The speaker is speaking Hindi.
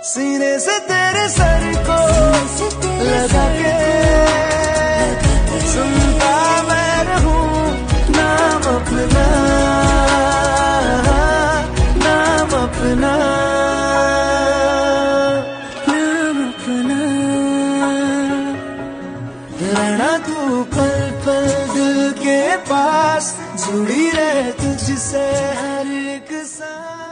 सीने से तेरे सर को लगा के सुनता मैं रहूं नाम अपना, नाम अपना, नाम अपना। रहना तू पल पल दिल के पास, जुड़ी रहे तुझसे हर एक सांस।